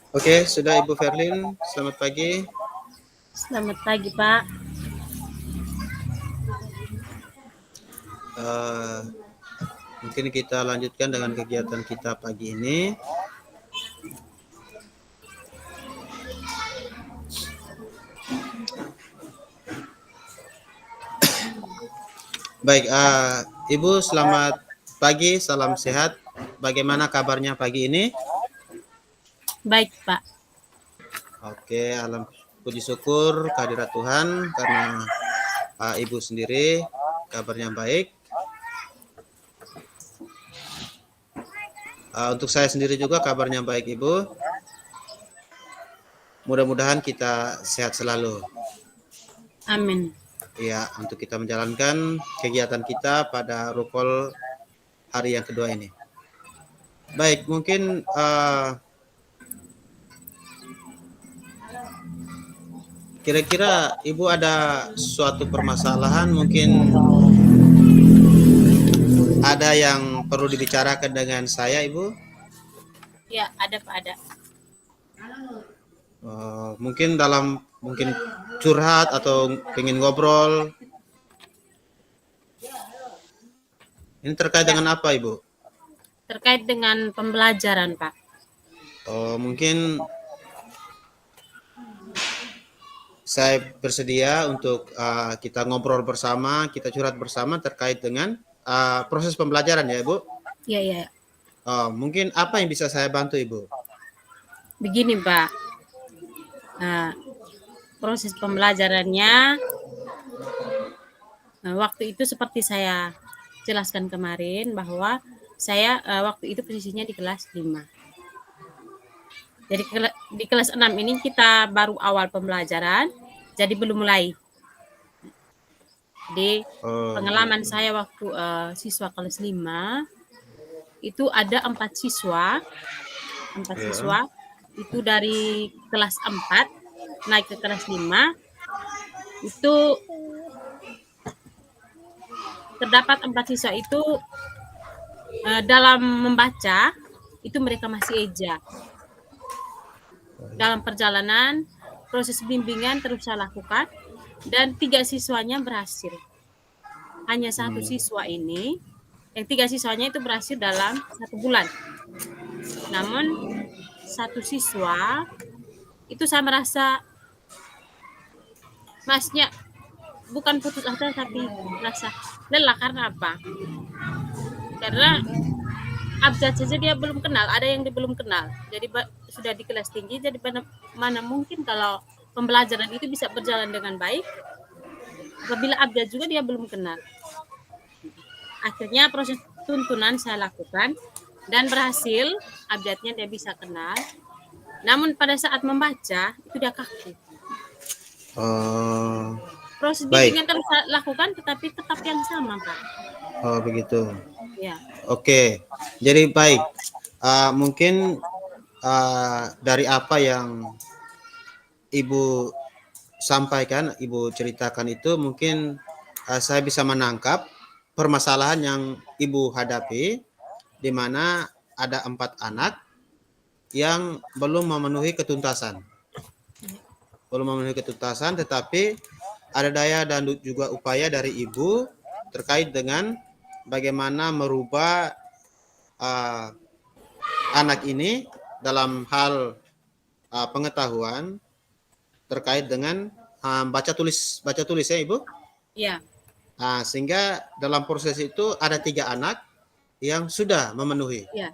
Oke, sudah Ibu Verlin. Selamat pagi. Selamat pagi, Pak. Eh, Mungkin kita lanjutkan dengan kegiatan kita pagi ini. Baik, Ibu selamat pagi, salam sehat. Bagaimana kabarnya pagi ini? Baik, Pak. Oke, puji syukur kehadirat Tuhan karena Ibu sendiri kabarnya baik. Untuk saya sendiri juga kabarnya baik, Ibu. Mudah-mudahan kita sehat selalu. Amin. Ya, untuk kita menjalankan kegiatan kita pada rukol hari yang kedua ini. Baik, mungkin kira-kira Ibu ada suatu permasalahan, mungkin ada yang perlu dibicarakan dengan saya, Ibu? Ya, ada, Pak, ada. Mungkin curhat atau pengen ngobrol. Ini terkait Ya, dengan apa, Ibu? terkait dengan pembelajaran, Pak. Mungkin saya bersedia untuk kita ngobrol bersama, kita curhat bersama terkait dengan proses pembelajaran ya, Ibu. Ya, ya. Mungkin apa yang bisa saya bantu, Ibu? Begini, Pak. Nah, proses pembelajarannya waktu itu seperti saya jelaskan kemarin bahwa saya waktu itu posisinya di kelas 5. Jadi di kelas 6 ini kita baru awal pembelajaran, jadi belum mulai. Di pengalaman Gitu. saya waktu siswa kelas 5 itu ada 4 siswa. 4 Ya. siswa itu dari kelas 4 naik ke kelas 5 itu terdapat 4 siswa itu dalam membaca itu mereka masih eja. Dalam perjalanan proses bimbingan terus saya lakukan dan 3 siswanya berhasil. Hanya 1 siswa ini, yang 3 siswanya itu berhasil dalam 1 bulan. Namun 1 siswa itu saya merasa masnya bukan putus asa tapi merasa lelah. Karena apa? Karena abjad saja dia belum kenal, ada yang dia belum kenal. Jadi sudah di kelas tinggi, jadi mana mungkin kalau pembelajaran itu bisa berjalan dengan baik apabila abjad juga dia belum kenal. Akhirnya proses tuntunan saya lakukan dan berhasil, abjadnya dia bisa kenal. Namun pada saat membaca itu dia kaku. Proses bimbingan terus lakukan tetapi tetap yang sama, Pak. Oh, begitu. Ya. Oke. Jadi baik. Mungkin dari apa yang Ibu sampaikan, Ibu ceritakan itu mungkin saya bisa menangkap permasalahan yang Ibu hadapi, di mana ada 4 anak yang belum memenuhi ketuntasan. Belum memenuhi ketuntasan, tetapi ada daya dan juga upaya dari Ibu terkait dengan bagaimana merubah anak ini dalam hal pengetahuan terkait dengan baca tulis ya, Ibu. Ya. Sehingga dalam proses itu ada 3 anak yang sudah memenuhi. Ya.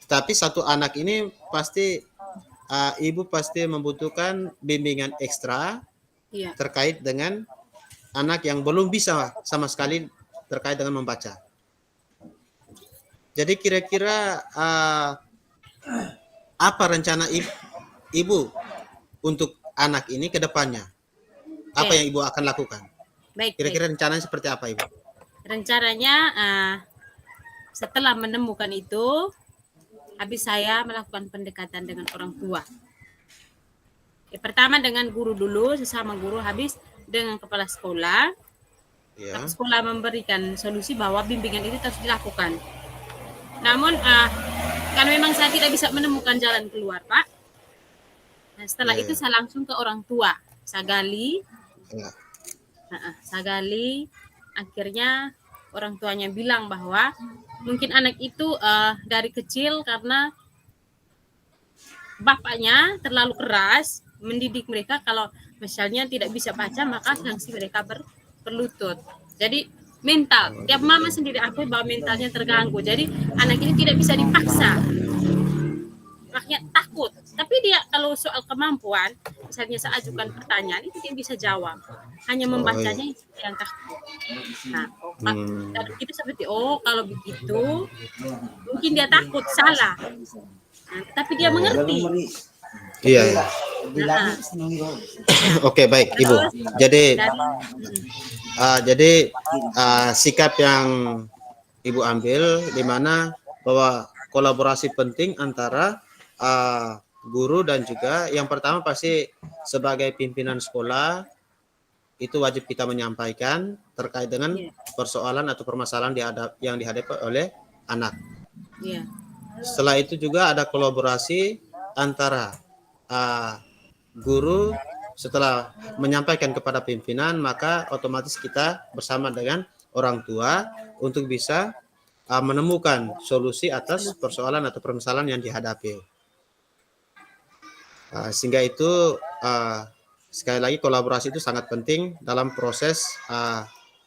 Tapi 1 anak ini pasti Ibu pasti membutuhkan bimbingan ekstra Ya. terkait dengan anak yang belum bisa sama sekali terkait dengan membaca. Jadi kira-kira apa rencana Ibu untuk anak ini ke depannya? Apa yang Ibu akan lakukan? Baik. Kira-kira rencananya seperti apa, Ibu? Rencananya setelah menemukan itu, habis saya melakukan pendekatan dengan orang tua. Pertama dengan guru dulu, sesama guru, habis dengan kepala sekolah. Ya. Kepala sekolah memberikan solusi bahwa bimbingan itu terus dilakukan. Namun karena memang saya tidak bisa menemukan jalan keluar, Pak. Nah, setelah Ya, itu ya, saya langsung ke orang tua. Saya gali, ya. akhirnya orang tuanya bilang bahwa mungkin anak itu dari kecil karena bapaknya terlalu keras mendidik mereka, kalau misalnya tidak bisa baca maka sanksi mereka berlutut. Jadi mental, Oh, tiap mama begitu. sendiri akui bahwa mentalnya terganggu. Jadi anak ini tidak bisa dipaksa, makanya takut. Tapi dia kalau soal kemampuan, misalnya saya ajukan pertanyaan itu dia bisa jawab, hanya Oh, iya. membacanya yang kaku. Nah, Hmm. kalau kita seperti kalau begitu mungkin dia takut salah. Nah, tapi dia Oh, iya. mengerti. Iya, iya. Nah, Oke, baik, Ibu. terus Jadi, dari jadi sikap yang Ibu ambil di mana bahwa kolaborasi penting antara guru dan juga yang pertama pasti sebagai pimpinan sekolah itu wajib kita menyampaikan terkait dengan Iya, persoalan atau permasalahan yang dihadapi oleh anak. iya, Setelah itu juga ada kolaborasi antara guru setelah menyampaikan kepada pimpinan, maka otomatis kita bersama dengan orang tua untuk bisa menemukan solusi atas persoalan atau permasalahan yang dihadapi. Sehingga itu sekali lagi kolaborasi itu sangat penting dalam proses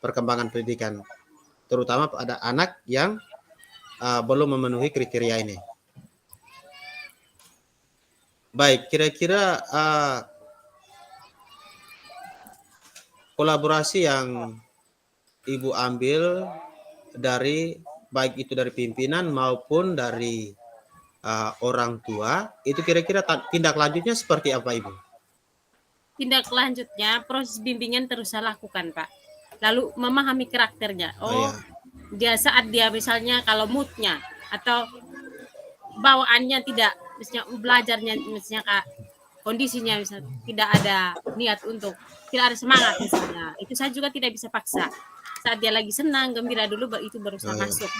perkembangan pendidikan, terutama pada anak yang belum memenuhi kriteria ini. Baik, kira-kira kolaborasi yang Ibu ambil dari baik itu dari pimpinan maupun dari orang tua, itu kira-kira tindak lanjutnya seperti apa, Ibu? tindak lanjutnya proses bimbingan terus saya lakukan, Pak. Lalu memahami karakternya. Oh ya, Dia saat dia misalnya kalau moodnya atau bawaannya tidak, misalnya belajarnya, misalnya Kak, kondisinya misalnya tidak ada niat untuk, tidak ada semangat misalnya, itu saya juga tidak bisa paksa. Saat dia lagi senang gembira dulu itu baru oh saya ya. masuk.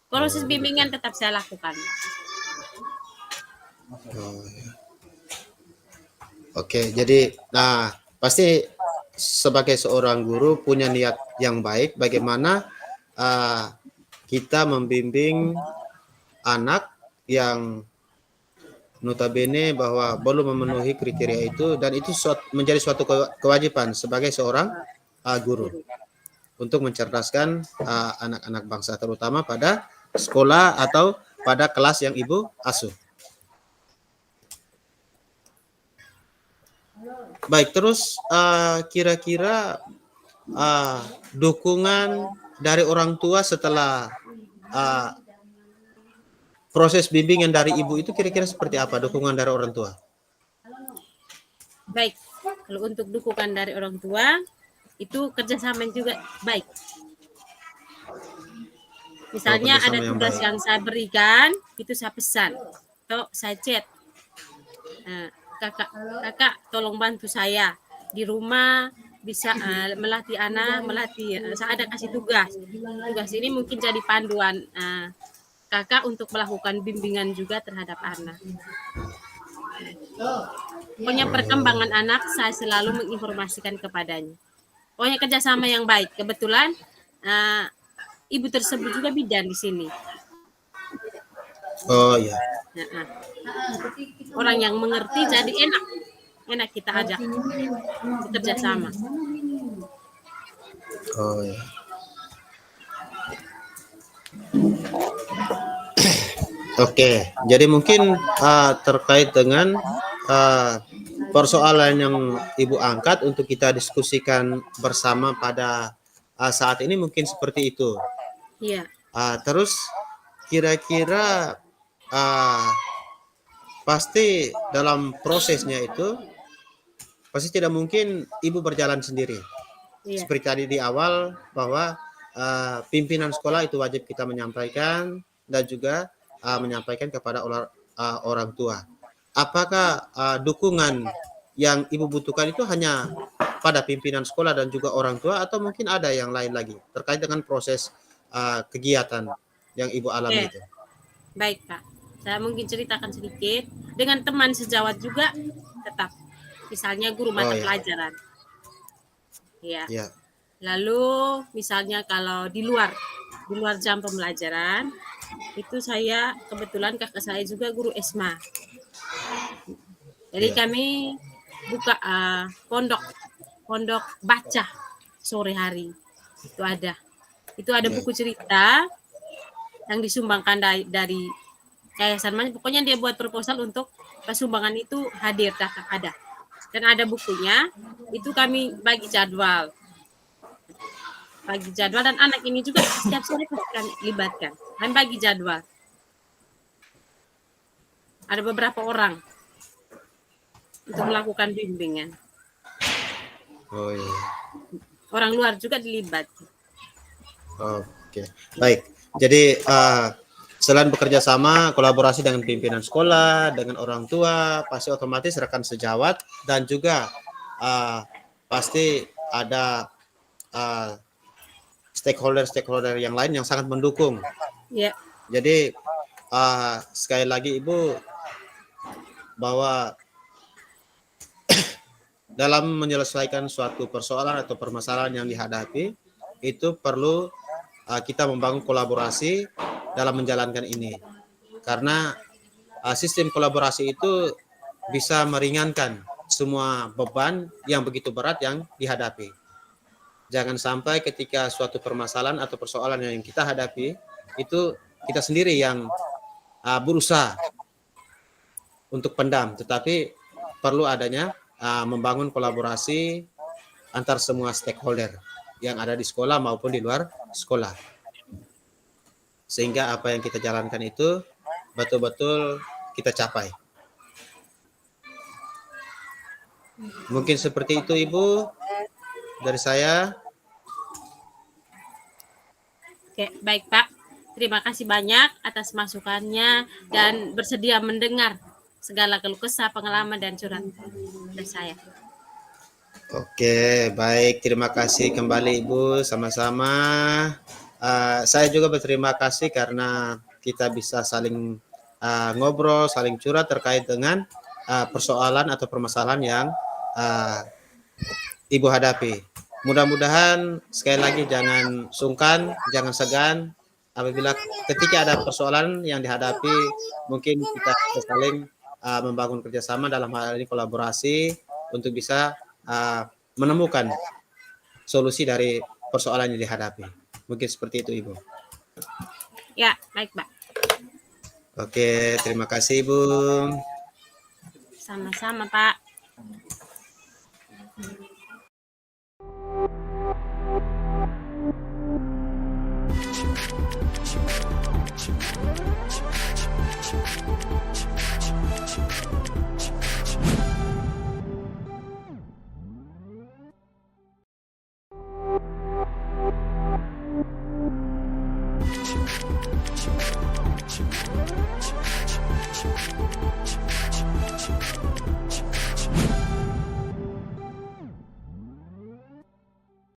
Proses Oh, bimbingan begitu. tetap saya lakukan. Oh, ya. Oke, jadi pasti sebagai seorang guru punya niat yang baik bagaimana kita membimbing anak yang notabene bahwa belum memenuhi kriteria itu, dan itu menjadi suatu kewajiban sebagai seorang guru untuk mencerdaskan anak-anak bangsa, terutama pada sekolah atau pada kelas yang Ibu asuh. Baik, terus kira-kira dukungan dari orang tua setelah proses bimbingan dari Ibu itu kira-kira seperti apa dukungan dari orang tua? Baik, kalau untuk dukungan dari orang tua itu kerjasama juga baik. Misalnya ada Kerjasama yang tugas baik. yang saya berikan, itu saya pesan atau saya chat, kakak tolong bantu saya di rumah, bisa melatih anak, saya ada kasih tugas ini mungkin jadi panduan kakak untuk melakukan bimbingan juga terhadap anak. Pokoknya perkembangan anak saya selalu menginformasikan kepadanya. Pokoknya kerjasama yang baik. Kebetulan ibu tersebut juga bidan di sini. Oh ya. Orang yang mengerti, jadi enak kita ajak bekerja sama. Oh ya. Oke, jadi mungkin terkait dengan persoalan yang Ibu angkat untuk kita diskusikan bersama pada saat ini mungkin seperti itu. Iya. Terus kira-kira pasti dalam prosesnya itu pasti tidak mungkin Ibu berjalan sendiri. Iya. Seperti tadi di awal bahwa pimpinan sekolah itu wajib kita menyampaikan dan juga menyampaikan kepada orang tua. Apakah dukungan yang Ibu butuhkan itu hanya pada pimpinan sekolah dan juga orang tua, atau mungkin ada yang lain lagi terkait dengan proses kegiatan? yang Ibu alami Oke. itu? Baik, Pak. Saya mungkin ceritakan sedikit. Dengan teman sejawat juga tetap. Misalnya guru Oh mata ya, pelajaran. Ya. ya, Lalu misalnya kalau di luar jam pembelajaran, itu saya kebetulan kakak saya juga guru ESMA. Jadi ya, kami buka pondok baca sore hari. Itu ada ya. buku cerita yang disumbangkan dari yayasan mana. Pokoknya dia buat proposal untuk sumbangan itu hadir, datang ada. Dan ada bukunya, itu kami bagi jadwal. Dan anak ini juga setiap sore pasti kami libatkan. Kami bagi jadwal. Ada beberapa orang untuk melakukan bimbingan. Oh iya. Orang luar juga dilibatkan. Oke, baik. Jadi selain bekerja sama, kolaborasi dengan pimpinan sekolah, dengan orang tua, pasti otomatis rekan sejawat dan juga pasti ada stakeholder yang lain yang sangat mendukung. Ya, Jadi sekali lagi Ibu bahwa dalam menyelesaikan suatu persoalan atau permasalahan yang dihadapi itu perlu kita membangun kolaborasi dalam menjalankan ini. Karena sistem kolaborasi itu bisa meringankan semua beban yang begitu berat yang dihadapi. Jangan sampai ketika suatu permasalahan atau persoalan yang kita hadapi itu kita sendiri yang berusaha untuk pendam, tetapi perlu adanya membangun kolaborasi antar semua stakeholder yang ada di sekolah maupun di luar sekolah. Sehingga apa yang kita jalankan itu betul-betul kita capai. Mungkin seperti itu Ibu dari saya. oke, baik Pak. Terima kasih banyak atas masukannya dan bersedia mendengar segala keluh kesah, pengalaman dan curhatan dari saya. Oke, baik. Terima kasih kembali Ibu, sama-sama. Saya juga berterima kasih karena kita bisa saling ngobrol, saling curhat terkait dengan persoalan atau permasalahan yang Ibu hadapi. Mudah-mudahan sekali lagi jangan sungkan, jangan segan apabila ketika ada persoalan yang dihadapi, mungkin kita bisa saling membangun kerjasama, dalam hal ini kolaborasi untuk bisa menemukan solusi dari persoalan yang dihadapi. Mungkin seperti itu Ibu. Ya, baik Pak. Oke, terima kasih Ibu. Sama-sama Pak.